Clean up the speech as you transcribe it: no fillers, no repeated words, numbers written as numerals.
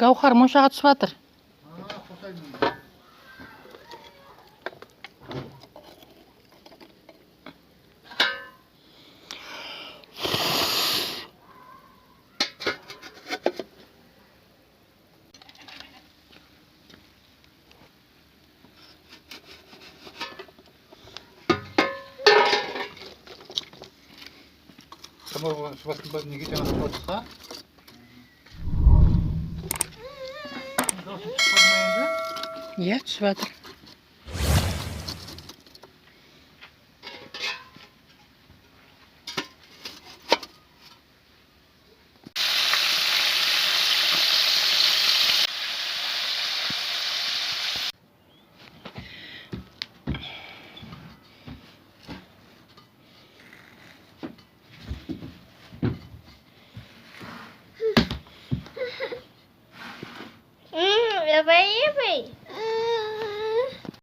Gavhar moşağa түсіп жатыр. Неге жаңа қосқа? Иә, түсіп жатыр. Yippee, yippee.